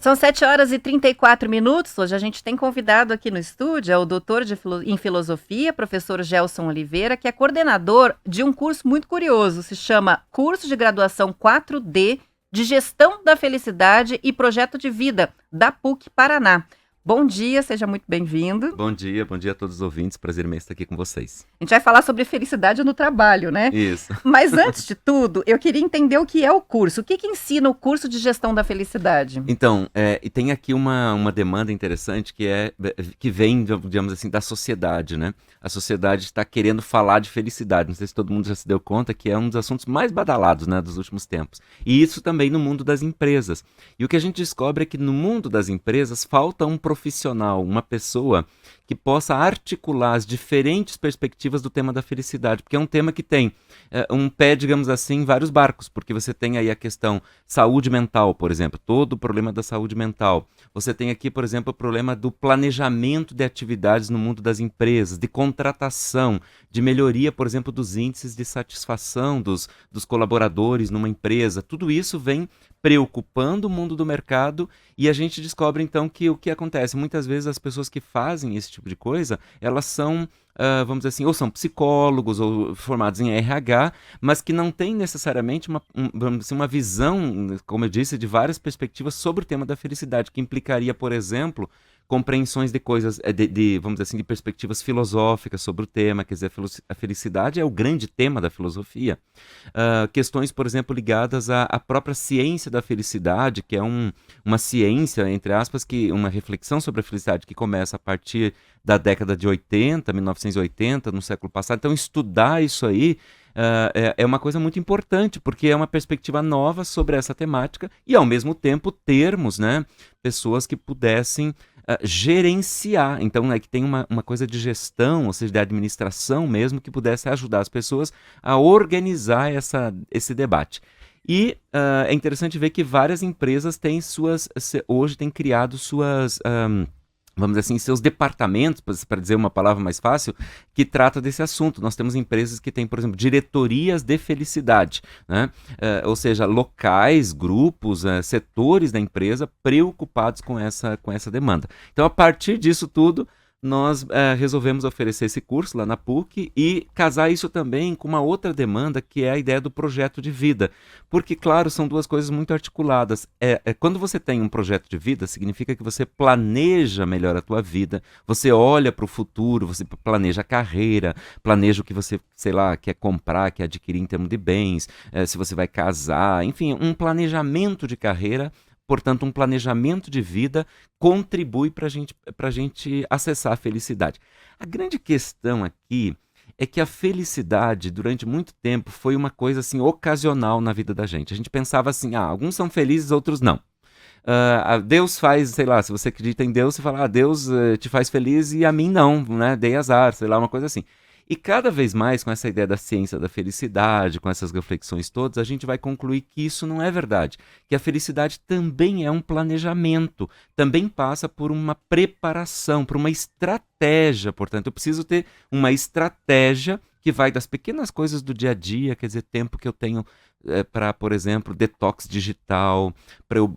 São 7h34. Hoje a gente tem convidado aqui no estúdio é o doutor em filosofia, professor Gelson Oliveira, que é coordenador de um curso muito curioso, se chama Curso de Graduação 4D de Gestão da Felicidade e Projeto de Vida, da PUC Paraná. Bom dia, seja muito bem-vindo. Bom dia a todos os ouvintes, prazer imenso estar aqui com vocês. A gente vai falar sobre felicidade no trabalho, né? Isso. Mas antes de tudo, eu queria entender o que é o curso. O que ensina o curso de gestão da felicidade? Então, e tem aqui uma demanda interessante que vem, digamos assim, da sociedade, né? A sociedade está querendo falar de felicidade. Não sei se todo mundo já se deu conta que é um dos assuntos mais badalados, né, dos últimos tempos. E isso também no mundo das empresas. E o que a gente descobre é que no mundo das empresas falta um profissional, uma pessoa que possa articular as diferentes perspectivas do tema da felicidade, porque é um tema que tem um pé, digamos assim, em vários barcos, porque você tem aí a questão saúde mental, por exemplo, todo o problema da saúde mental. Você tem aqui, por exemplo, o problema do planejamento de atividades no mundo das empresas, de contratação, de melhoria, por exemplo, dos índices de satisfação dos colaboradores numa empresa. Tudo isso vem preocupando o mundo do mercado e a gente descobre então que o que acontece, muitas vezes as pessoas que fazem esse tipo de coisa, elas são, vamos dizer assim, ou são psicólogos ou formados em RH, mas que não têm necessariamente vamos dizer, uma visão, como eu disse, de várias perspectivas sobre o tema da felicidade, que implicaria, por exemplo, compreensões de coisas, vamos dizer assim, de perspectivas filosóficas sobre o tema, quer dizer, a felicidade é o grande tema da filosofia. Questões, por exemplo, ligadas à própria ciência da felicidade, que é uma ciência, entre aspas, uma reflexão sobre a felicidade que começa a partir da década de 80, 1980, no século passado. Então, estudar isso aí é uma coisa muito importante, porque é uma perspectiva nova sobre essa temática e, ao mesmo tempo, termos, né, pessoas que pudessem gerenciar. Então, que tem uma coisa de gestão, ou seja, de administração mesmo, que pudesse ajudar as pessoas a organizar esse debate. E é interessante ver que várias empresas hoje têm criado suas... vamos dizer assim, seus departamentos, para dizer uma palavra mais fácil, que trata desse assunto. Nós temos empresas que têm, por exemplo, diretorias de felicidade, né? Ou seja, locais, grupos, setores da empresa preocupados com essa demanda. Então, a partir disso tudo, nós resolvemos oferecer esse curso lá na PUC e casar isso também com uma outra demanda, que é a ideia do projeto de vida. Porque, claro, são duas coisas muito articuladas. Quando você tem um projeto de vida, significa que você planeja melhor a tua vida, você olha para o futuro, você planeja a carreira, planeja o que você, sei lá, quer comprar, quer adquirir em termos de bens, se você vai casar, enfim, um planejamento de carreira. Portanto, um planejamento de vida contribui para a gente acessar a felicidade. A grande questão aqui é que a felicidade, durante muito tempo, foi uma coisa assim ocasional na vida da gente. A gente pensava assim, alguns são felizes, outros não. Deus faz, sei lá, se você acredita em Deus, você fala, Deus te faz feliz e a mim não, né? Dei azar, sei lá, uma coisa assim. E cada vez mais, com essa ideia da ciência da felicidade, com essas reflexões todas, a gente vai concluir que isso não é verdade. Que a felicidade também é um planejamento, também passa por uma preparação, por uma estratégia. Portanto, eu preciso ter uma estratégia que vai das pequenas coisas do dia a dia, quer dizer, tempo que eu tenho para, por exemplo, detox digital, para eu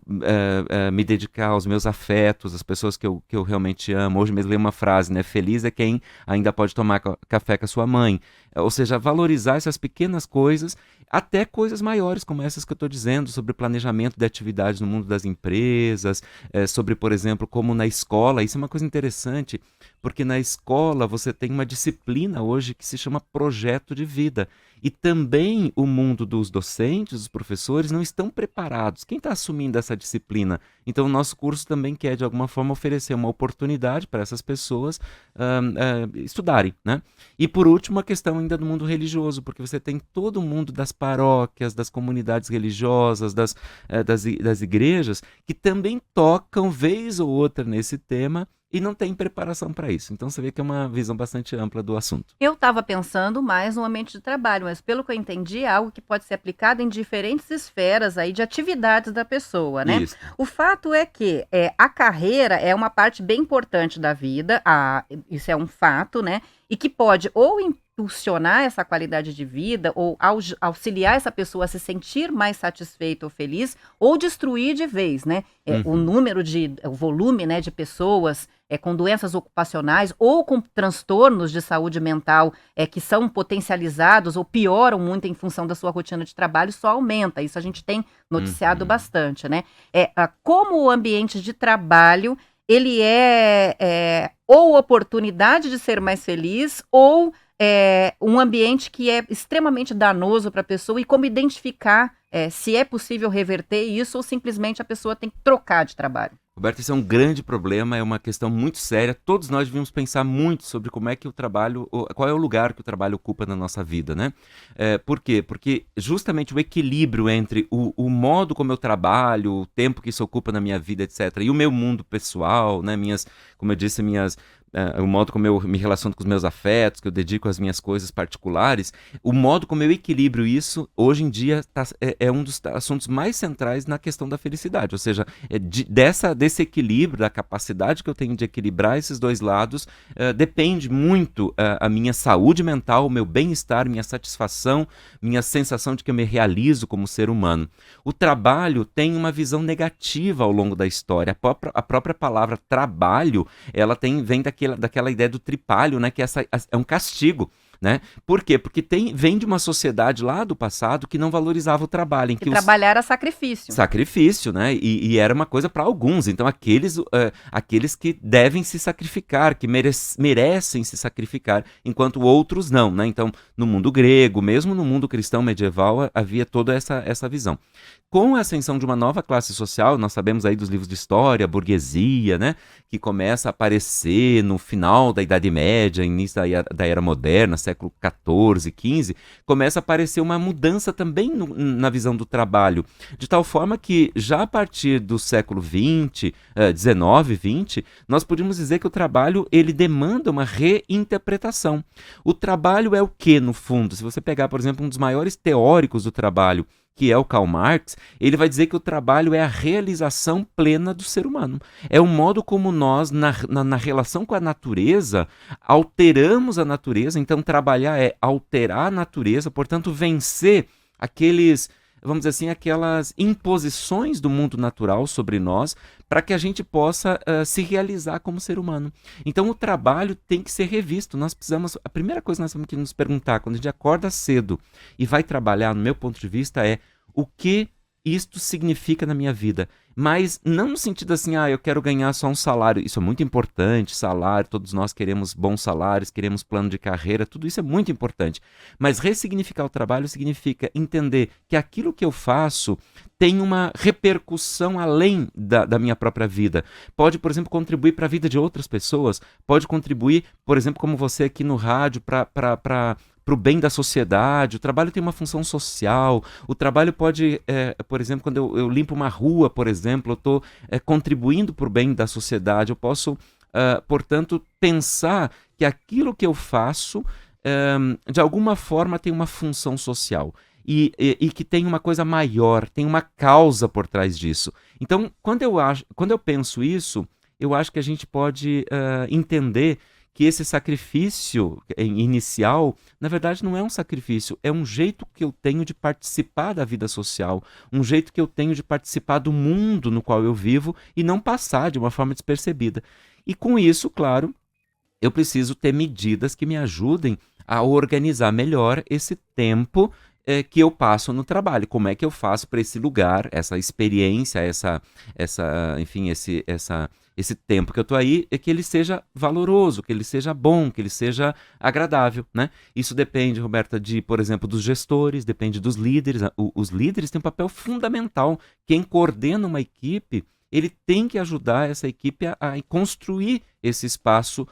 me dedicar aos meus afetos, às pessoas que eu realmente amo. Hoje mesmo li uma frase, né? Feliz é quem ainda pode tomar café com a sua mãe. Ou seja, valorizar essas pequenas coisas, até coisas maiores, como essas que eu estou dizendo, sobre planejamento de atividades no mundo das empresas, sobre, por exemplo, como na escola. Isso é uma coisa interessante, porque na escola você tem uma disciplina hoje que se chama projeto de vida. E também o mundo dos docentes, os professores, não estão preparados. Quem está assumindo essa disciplina? Então, o nosso curso também quer, de alguma forma, oferecer uma oportunidade para essas pessoas estudarem, né? E, por último, a questão ainda do mundo religioso, porque você tem todo o mundo das paróquias, das comunidades religiosas, das igrejas, que também tocam, vez ou outra, nesse tema, e não tem preparação para isso. Então você vê que é uma visão bastante ampla do assunto. Eu estava pensando mais no ambiente de trabalho, mas pelo que eu entendi, é algo que pode ser aplicado em diferentes esferas aí de atividades da pessoa, né? Isso. O fato é que a carreira é uma parte bem importante da vida, isso é um fato, né? E que pode ou impulsionar essa qualidade de vida ou auxiliar essa pessoa a se sentir mais satisfeita ou feliz, ou destruir de vez, né? O volume, né, de pessoas com doenças ocupacionais ou com transtornos de saúde mental que são potencializados ou pioram muito em função da sua rotina de trabalho, só aumenta. Isso a gente tem noticiado bastante, né? Como o ambiente de trabalho, ele ou oportunidade de ser mais feliz, ou um ambiente que é extremamente danoso para a pessoa, e como identificar se é possível reverter isso ou simplesmente a pessoa tem que trocar de trabalho. Roberto, isso é um grande problema, é uma questão muito séria. Todos nós devíamos pensar muito sobre como é que o trabalho, qual é o lugar que o trabalho ocupa na nossa vida, né? Por quê? Porque justamente o equilíbrio entre o modo como eu trabalho, o tempo que isso ocupa na minha vida, etc., e o meu mundo pessoal, né? Como eu disse, o modo como eu me relaciono com os meus afetos, que eu dedico às minhas coisas particulares, o modo como eu equilibro isso, hoje em dia, é um dos assuntos mais centrais na questão da felicidade. Ou seja, desse equilíbrio, da capacidade que eu tenho de equilibrar esses dois lados, depende muito a minha saúde mental, o meu bem-estar, minha satisfação, minha sensação de que eu me realizo como ser humano. O trabalho tem uma visão negativa ao longo da história. A própria palavra trabalho, ela vem daquela ideia do tripalho, né, que é um castigo. Né? Por quê? Porque vem de uma sociedade lá do passado que não valorizava o trabalho. Que trabalhar era sacrifício. Sacrifício, né? E era uma coisa para alguns. Então, aqueles que devem se sacrificar, que merecem se sacrificar, enquanto outros não, né? Então, no mundo grego, mesmo no mundo cristão medieval, havia toda essa visão. Com a ascensão de uma nova classe social, nós sabemos aí dos livros de história, a burguesia, né? Que começa a aparecer no final da Idade Média, início da Era Moderna, século XIV, XV, começa a aparecer uma mudança também na visão do trabalho, de tal forma que já a partir do século XX, XIX, XX, nós podemos dizer que o trabalho ele demanda uma reinterpretação. O trabalho é o que, no fundo? Se você pegar, por exemplo, um dos maiores teóricos do trabalho, que é o Karl Marx, ele vai dizer que o trabalho é a realização plena do ser humano. É o modo como nós, na relação com a natureza, alteramos a natureza. Então, trabalhar é alterar a natureza, portanto, vencer vamos dizer assim, aquelas imposições do mundo natural sobre nós, para que a gente possa se realizar como ser humano. Então, o trabalho tem que ser revisto. A primeira coisa que nós temos que nos perguntar, quando a gente acorda cedo e vai trabalhar, no meu ponto de vista, é o que isto significa na minha vida. Mas não no sentido assim, eu quero ganhar só um salário. Isso é muito importante, salário, todos nós queremos bons salários, queremos plano de carreira, tudo isso é muito importante. Mas ressignificar o trabalho significa entender que aquilo que eu faço tem uma repercussão além da minha própria vida. Pode, por exemplo, contribuir para a vida de outras pessoas, pode contribuir, por exemplo, como você aqui no rádio, para o bem da sociedade. O trabalho tem uma função social. O trabalho pode, por exemplo, quando eu limpo uma rua, por exemplo, eu estou contribuindo para o bem da sociedade. Eu posso, portanto, pensar que aquilo que eu faço, de alguma forma, tem uma função social. E que tem uma coisa maior, tem uma causa por trás disso. Então, quando eu penso isso, eu acho que a gente pode entender que esse sacrifício inicial, na verdade, não é um sacrifício, é um jeito que eu tenho de participar da vida social, um jeito que eu tenho de participar do mundo no qual eu vivo e não passar de uma forma despercebida. E com isso, claro, eu preciso ter medidas que me ajudem a organizar melhor esse tempo que eu passo no trabalho. Como é que eu faço para esse lugar, essa experiência, enfim, esse tempo que eu estou aí, é que ele seja valoroso, que ele seja bom, que ele seja agradável, né? Isso depende, Roberta, por exemplo, dos gestores, depende dos líderes. Os líderes têm um papel fundamental. Quem coordena uma equipe, ele tem que ajudar essa equipe a construir esse espaço,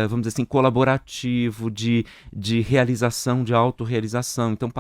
vamos dizer assim, colaborativo, de realização, de autorrealização. Então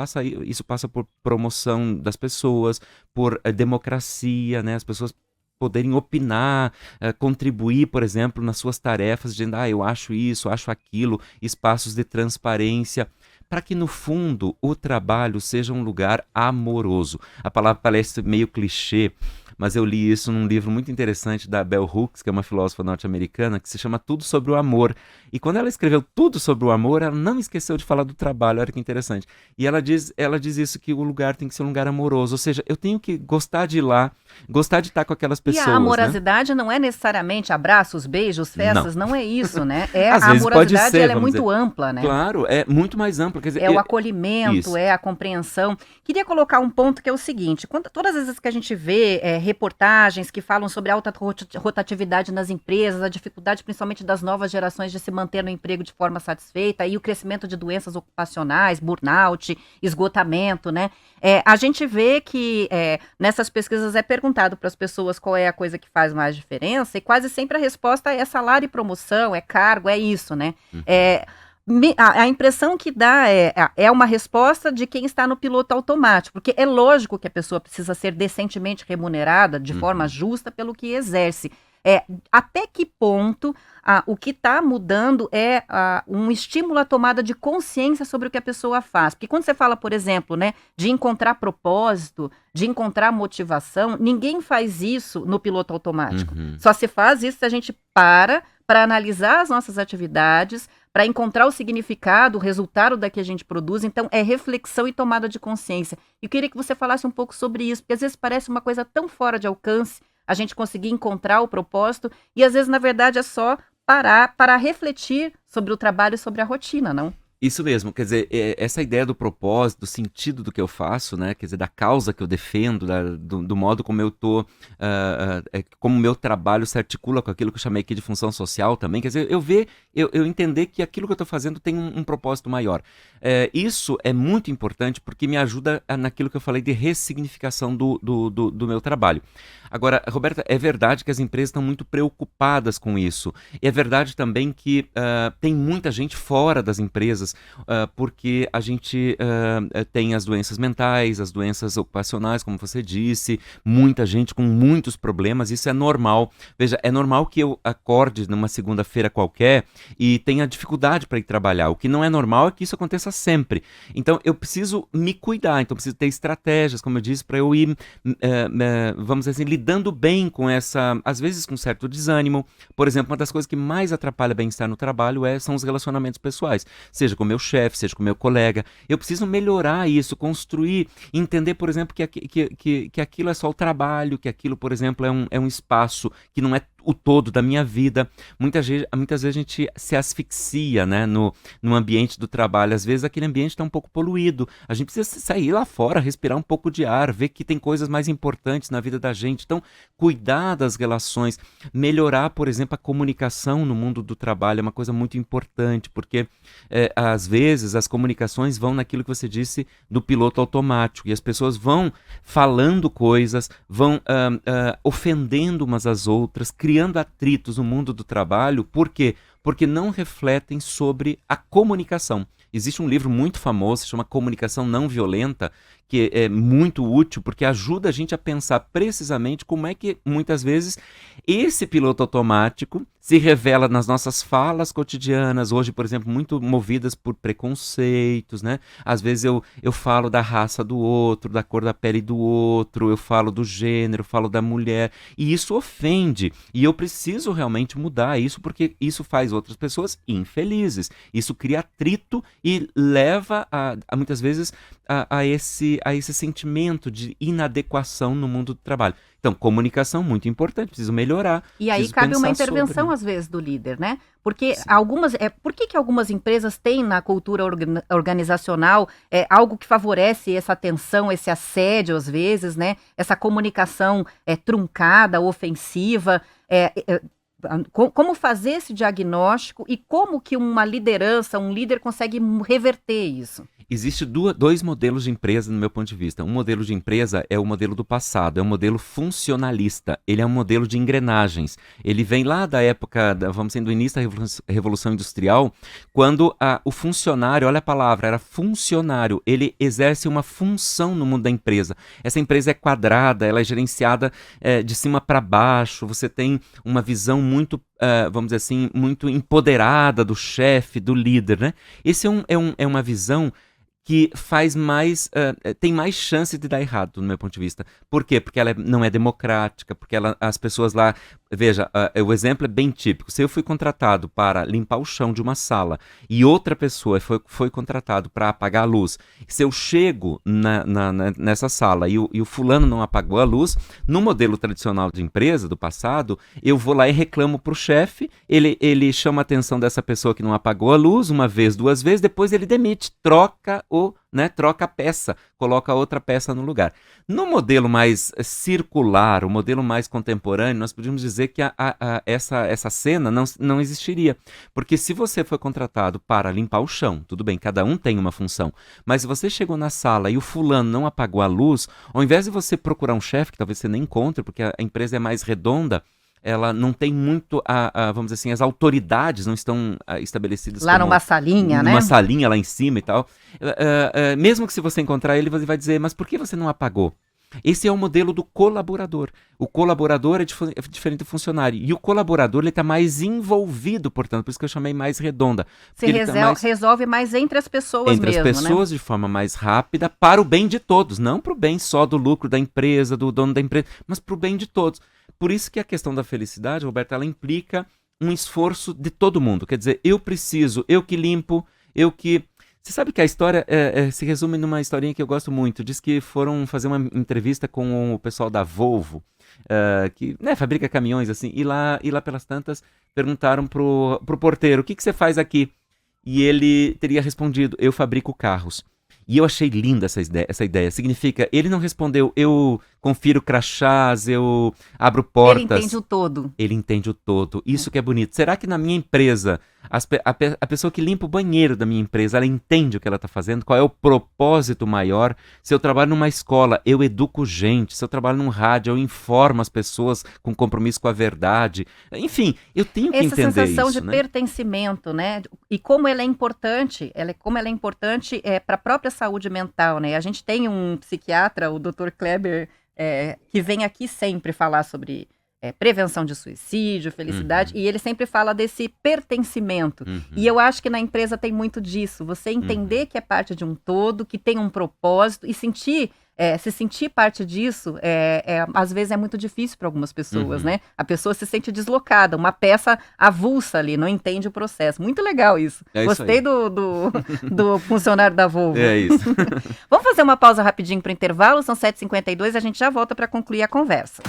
isso passa por promoção das pessoas, por democracia, né? As pessoas poderem opinar, contribuir, por exemplo, nas suas tarefas, dizendo, eu acho isso, acho aquilo, espaços de transparência. para que no fundo o trabalho seja um lugar amoroso. A palavra parece meio clichê, mas eu li isso num livro muito interessante da Bell Hooks, que é uma filósofa norte-americana, que se chama Tudo sobre o Amor. E quando ela escreveu Tudo sobre o Amor, ela não esqueceu de falar do trabalho, olha que interessante. E ela diz isso, que o lugar tem que ser um lugar amoroso, ou seja, eu tenho que gostar de ir lá, gostar de estar com aquelas E a pessoas, né? amorosidade não é necessariamente abraços, beijos, Não. festas, não é isso, né? Às A vezes pode amorosidade ser, ela é vamos muito dizer. ampla, né? Claro, é muito mais amplo. Quer dizer, É o acolhimento, isso. é a compreensão. Queria colocar um ponto que é o seguinte: todas as vezes que a gente vê reportagens que falam sobre alta rotatividade nas empresas, a dificuldade principalmente das novas gerações de se manter no emprego de forma satisfeita e o crescimento de doenças ocupacionais, burnout, esgotamento, né? A gente vê que nessas pesquisas é perguntado para as pessoas qual é a coisa que faz mais diferença e quase sempre a resposta é salário e promoção, é cargo, é isso, né? A impressão que dá é uma resposta de quem está no piloto automático, porque é lógico que a pessoa precisa ser decentemente remunerada de forma justa pelo que exerce. Até que ponto o que está mudando é um estímulo à tomada de consciência sobre o que a pessoa faz? Porque quando você fala, por exemplo, né, de encontrar propósito, de encontrar motivação, ninguém faz isso no piloto automático. Só se faz isso se a gente para analisar as nossas atividades, para encontrar o significado, o resultado da que a gente produz. Então, é reflexão e tomada de consciência. E eu queria que você falasse um pouco sobre isso, porque às vezes parece uma coisa tão fora de alcance a gente conseguir encontrar o propósito, e às vezes, na verdade, é só parar para refletir sobre o trabalho e sobre a rotina, não? Isso mesmo, quer dizer, essa ideia do propósito, do sentido do que eu faço, né? Quer dizer, da causa que eu defendo, do modo como eu tô, como o meu trabalho se articula com aquilo que eu chamei aqui de função social também, quer dizer, eu entender que aquilo que eu estou fazendo tem um propósito maior. Isso é muito importante porque me ajuda naquilo que eu falei de ressignificação do meu trabalho. Agora, Roberta, é verdade que as empresas estão muito preocupadas com isso. E é verdade também que tem muita gente fora das empresas, porque a gente tem as doenças mentais, as doenças ocupacionais, como você disse, muita gente com muitos problemas, isso é normal. Veja, é normal que eu acorde numa segunda-feira qualquer e tenha dificuldade para ir trabalhar. O que não é normal é que isso aconteça sempre. Então, eu preciso me cuidar, então preciso ter estratégias, como eu disse, para eu ir, vamos dizer assim, lidando bem com essa, às vezes com certo desânimo. Por exemplo, uma das coisas que mais atrapalha bem-estar no trabalho são os relacionamentos pessoais, seja com o meu chefe, seja com o meu colega. Eu preciso melhorar isso, construir, entender, por exemplo, que aquilo é só o trabalho, que aquilo, por exemplo, é um espaço que não é o todo da minha vida. Muitas vezes a gente se asfixia, né, no ambiente do trabalho. Às vezes aquele ambiente está um pouco poluído. A gente precisa sair lá fora, respirar um pouco de ar, ver que tem coisas mais importantes na vida da gente. Então, cuidar das relações, melhorar, por exemplo, a comunicação no mundo do trabalho é uma coisa muito importante, porque às vezes as comunicações vão naquilo que você disse do piloto automático, e as pessoas vão falando coisas, vão ofendendo umas às outras, criando atritos no mundo do trabalho. Por quê? Porque não refletem sobre a comunicação. Existe um livro muito famoso, se chama Comunicação Não Violenta, que é muito útil porque ajuda a gente a pensar precisamente como é que, muitas vezes, esse piloto automático se revela nas nossas falas cotidianas, hoje, por exemplo, muito movidas por preconceitos, né? Às vezes eu falo da raça do outro, da cor da pele do outro, eu falo do gênero, falo da mulher, e isso ofende, e eu preciso realmente mudar isso, porque isso faz outras pessoas infelizes, isso cria atrito e leva, muitas vezes, a esse sentimento de inadequação no mundo do trabalho. Então, comunicação muito importante, preciso melhorar. E aí cabe uma intervenção, às vezes, do líder, né? Porque por que algumas empresas têm na cultura organizacional algo que favorece essa tensão, esse assédio, às vezes, né? Essa comunicação truncada, ofensiva. Como fazer esse diagnóstico e como que uma liderança, um líder consegue reverter isso? Existem dois modelos de empresa, no meu ponto de vista. Um modelo de empresa é o modelo do passado, é o modelo funcionalista. Ele é um modelo de engrenagens. Ele vem lá da época, vamos dizer, do início da Revolução Industrial, quando o funcionário, olha a palavra, era funcionário. Ele exerce uma função no mundo da empresa. Essa empresa é quadrada, ela é gerenciada de cima para baixo, você tem uma visão muito vamos dizer assim, muito empoderada do chefe, do líder, né? Esse é uma visão que faz mais, tem mais chance de dar errado, no meu ponto de vista. Por quê? Porque ela não é democrática, porque as pessoas lá... Veja, o exemplo é bem típico. Se eu fui contratado para limpar o chão de uma sala e outra pessoa foi contratado para apagar a luz, se eu chego nessa sala e o fulano não apagou a luz, no modelo tradicional de empresa do passado, eu vou lá e reclamo para o chefe, ele chama a atenção dessa pessoa que não apagou a luz, uma vez, duas vezes, depois ele demite, troca a peça, coloca outra peça no lugar. No modelo mais circular, o modelo mais contemporâneo, nós podemos dizer que essa cena não existiria. Porque se você foi contratado para limpar o chão, tudo bem, cada um tem uma função, mas se você chegou na sala e o fulano não apagou a luz, ao invés de você procurar um chefe, que talvez você nem encontre, porque a empresa é mais redonda, ela não tem muito, vamos dizer assim, as autoridades não estão estabelecidas lá numa salinha, né? Numa salinha lá em cima e tal. Mesmo que se você encontrar ele, você vai dizer, mas por que você não apagou? Esse é o modelo do colaborador. O colaborador é diferente do funcionário. E o colaborador ele está mais envolvido, portanto, por isso que eu chamei mais redonda. Você resolve mais entre as pessoas mesmo, Entre as pessoas, né? De forma mais rápida, para o bem de todos. Não para o bem só do lucro da empresa, do dono da empresa, mas para o bem de todos. Por isso que a questão da felicidade, Roberto, ela implica um esforço de todo mundo. Quer dizer, eu que limpo, eu que... Você sabe que a história se resume numa historinha que eu gosto muito. Diz que foram fazer uma entrevista com o pessoal da Volvo, que fabrica caminhões, assim, e lá pelas tantas perguntaram pro porteiro, o que você faz aqui? E ele teria respondido, eu fabrico carros. E eu achei linda essa ideia. Significa, ele não respondeu, eu confiro crachás, eu abro portas. Ele entende o todo. Ele entende o todo. Isso que é bonito. Será que na minha empresa, a pessoa que limpa o banheiro da minha empresa, ela entende o que ela está fazendo? Qual é o propósito maior? Se eu trabalho numa escola, eu educo gente. Se eu trabalho num rádio, eu informo as pessoas com compromisso com a verdade. Enfim, eu tenho que entender isso. Essa sensação de pertencimento, né? E como ela é importante, para a própria saúde mental, né? A gente tem um psiquiatra, o Dr. Kleber, que vem aqui sempre falar sobre prevenção de suicídio, felicidade, e ele sempre fala desse pertencimento. E eu acho que na empresa tem muito disso. Você entender que é parte de um todo, que tem um propósito, e se sentir parte disso, às vezes é muito difícil para algumas pessoas, né? A pessoa se sente deslocada, uma peça avulsa ali, não entende o processo. Muito legal isso. Gostei do funcionário da Volvo. É isso. Vamos fazer uma pausa rapidinho para o intervalo, são 7h52, a gente já volta para concluir a conversa.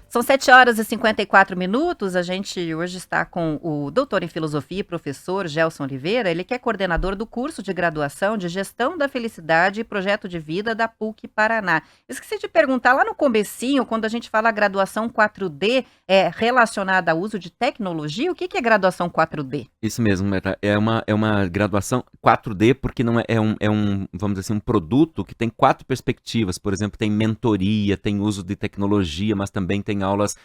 São 7h54. A gente hoje está com o doutor em filosofia e professor Gelson Oliveira, ele que é coordenador do curso de graduação de Gestão da Felicidade e Projeto de Vida da PUC Paraná. Esqueci de perguntar, lá no comecinho, quando a gente fala graduação 4D, relacionada ao uso de tecnologia, o que é graduação 4D? Isso mesmo, Meta. É uma graduação 4D porque não vamos dizer assim, um produto que tem 4 perspectivas. Por exemplo, tem mentoria, tem uso de tecnologia, mas também tem aulas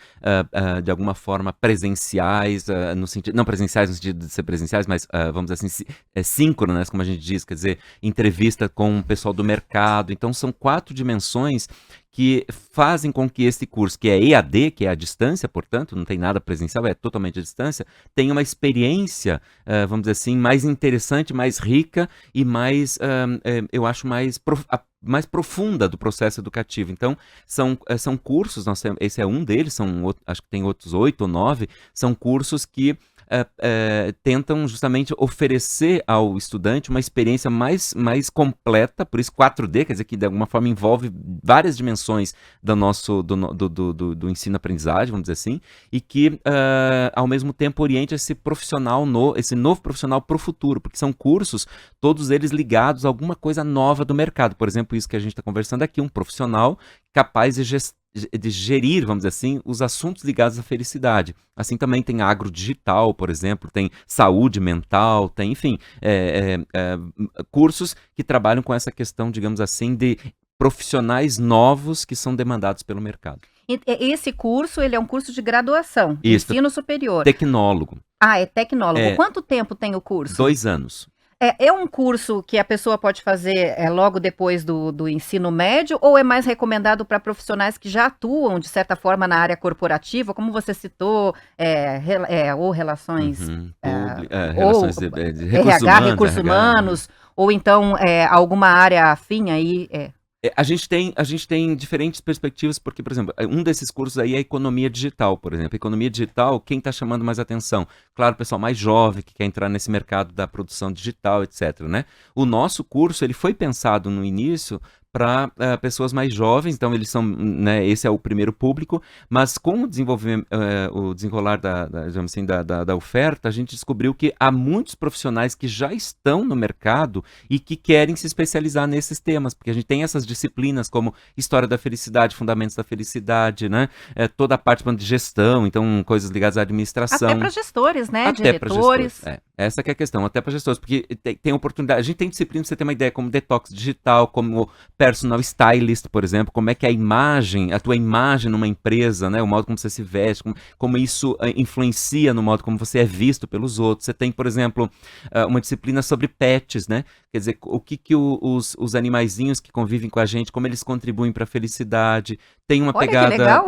de alguma forma presenciais, no sentido, não presenciais no sentido de ser presenciais, mas vamos dizer assim, síncronas, como a gente diz, quer dizer, entrevista com o pessoal do mercado. Então são 4 dimensões que fazem com que esse curso, que é EAD, que é à distância, portanto, não tem nada presencial, é totalmente à distância, tenha uma experiência, vamos dizer assim, mais interessante, mais rica e mais, eu acho, mais profunda do processo educativo. Então, são cursos, esse é um deles, acho que tem outros 8 ou 9, são cursos que tentam justamente oferecer ao estudante uma experiência mais completa, por isso 4D, quer dizer que de alguma forma envolve várias dimensões do ensino-aprendizagem, vamos dizer assim, e que ao mesmo tempo oriente esse novo profissional para o futuro, porque são cursos, todos eles ligados a alguma coisa nova do mercado. Por exemplo, isso que a gente está conversando aqui, um profissional capaz de gerir, vamos dizer assim, os assuntos ligados à felicidade. Assim também tem agrodigital, por exemplo, tem saúde mental, tem, enfim, cursos que trabalham com essa questão, digamos assim, de profissionais novos que são demandados pelo mercado. Esse curso, ele é um curso de graduação, de Isso, ensino superior. tecnólogo. Ah, é tecnólogo. É, Quanto tempo tem o curso? 2 anos. É um curso que a pessoa pode fazer logo depois do ensino médio, ou é mais recomendado para profissionais que já atuam, de certa forma, na área corporativa, como você citou, ou relações, Uhum. ou Relações de recursos RH, humanos, recursos RH. humanos, ou então alguma área afim aí. A gente tem diferentes perspectivas, porque, por exemplo, um desses cursos aí é economia digital, por exemplo. Economia digital, quem está chamando mais atenção? Claro, o pessoal mais jovem que quer entrar nesse mercado da produção digital, etc, né? O nosso curso, ele foi pensado no início para pessoas mais jovens, então eles são, né, esse é o primeiro público, mas com o desenvolvimento, o desenrolar digamos assim, da oferta, a gente descobriu que há muitos profissionais que já estão no mercado e que querem se especializar nesses temas, porque a gente tem essas disciplinas como História da Felicidade, Fundamentos da Felicidade, né? Toda a parte de gestão, então coisas ligadas à administração. Até para gestores, né? Até para Diretores. gestores. Essa que é a questão, até para gestores, porque tem oportunidade. A gente tem disciplina, pra você ter uma ideia, como detox digital, como personal stylist, por exemplo, como é que a tua imagem numa empresa, né? O modo como você se veste, como isso influencia no modo como você é visto pelos outros. Você tem, por exemplo, uma disciplina sobre pets, né? Quer dizer, o que os animaizinhos que convivem com a gente, como eles contribuem para a felicidade. Tem uma Olha que pegada. legal.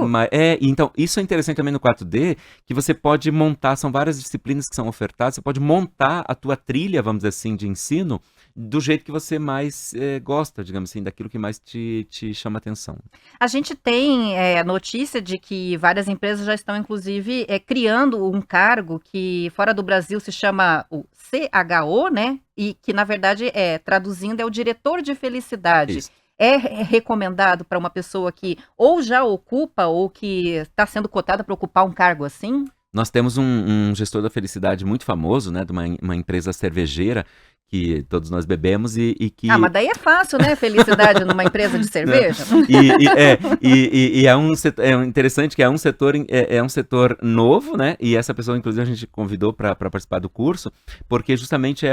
Então, isso é interessante também no 4D, que você pode montar, são várias disciplinas que são ofertadas, você pode montar a tua trilha, vamos dizer assim, de ensino, do jeito que você mais gosta, digamos assim, daquilo que mais te chama atenção. A gente tem notícia de que várias empresas já estão, inclusive, criando um cargo que fora do Brasil se chama o CHO, né? E que, na verdade, traduzindo, é o diretor de felicidade. Isso. É recomendado para uma pessoa que ou já ocupa ou que está sendo cotada para ocupar um cargo assim? Nós temos um gestor da felicidade muito famoso, né, de uma empresa cervejeira que todos nós bebemos e que... Ah, mas daí é fácil, né? Felicidade numa empresa de cerveja. É interessante que é um setor novo, né? E essa pessoa, inclusive, a gente convidou para participar do curso, porque justamente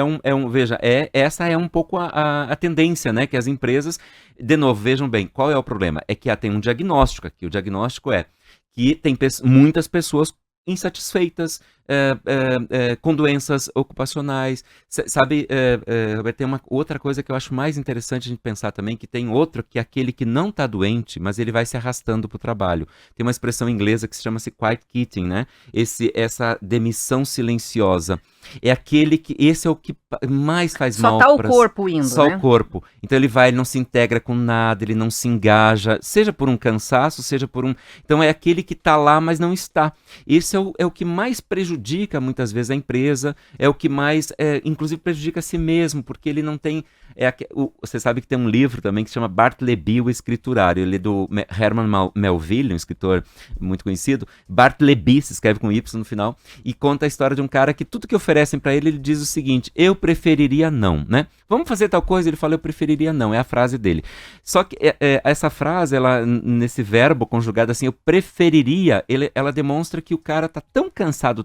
veja, essa é um pouco a tendência, né? Que as empresas, de novo, vejam bem, qual é o problema? É que tem um diagnóstico aqui. O diagnóstico é que tem muitas pessoas insatisfeitas, com doenças ocupacionais. Sabe, Roberto, tem uma outra coisa que eu acho mais interessante a gente pensar também, que tem outro que é aquele que não está doente, mas ele vai se arrastando para o trabalho. Tem uma expressão inglesa que se chama-se quiet quitting, né? Essa demissão silenciosa. Esse é o que mais faz mal. Só tá o corpo indo, Só né? o corpo. Então ele não se integra com nada, ele não se engaja, seja por um cansaço, seja por um... Então é aquele que está lá, mas não está. Esse é o que mais prejudica muitas vezes a empresa, é o que mais, inclusive, prejudica a si mesmo, porque ele não tem... Você sabe que tem um livro também que se chama Bartleby, o Escriturário. Ele é do Herman Melville, um escritor muito conhecido. Bartleby se escreve com Y no final, e conta a história de um cara que tudo que oferecem para ele diz o seguinte: eu preferiria não, né? Vamos fazer tal coisa? Ele fala, eu preferiria não, é a frase dele. Só que essa frase, nesse verbo conjugado assim, eu preferiria, ela demonstra que o cara tá tão cansado,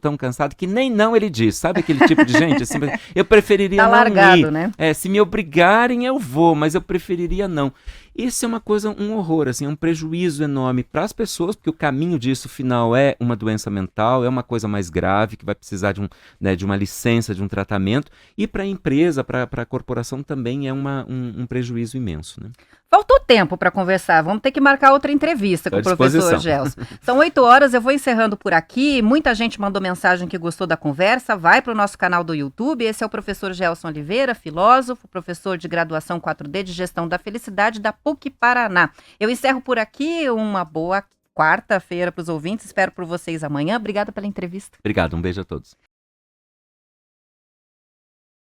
que nem não ele diz. Sabe aquele tipo de gente? Assim, eu preferiria tá não largado, ir. Né? Se me obrigarem, eu vou, mas eu preferiria não. Isso é uma coisa, um horror, assim, é um prejuízo enorme para as pessoas, porque o caminho disso, final, é uma doença mental, é uma coisa mais grave, que vai precisar de uma licença, de um tratamento, e para a empresa, para a corporação também é um prejuízo imenso, né? Faltou tempo para conversar, vamos ter que marcar outra entrevista com o professor Gelson. São 8 horas, eu vou encerrando por aqui. Muita gente mandou mensagem que gostou da conversa, vai para o nosso canal do YouTube. Esse é o professor Gelson Oliveira, filósofo, professor de graduação 4D de Gestão da Felicidade da PUC Paraná. Eu encerro por aqui, uma boa quarta-feira para os ouvintes, espero por vocês amanhã. Obrigada pela entrevista. Obrigado, um beijo a todos.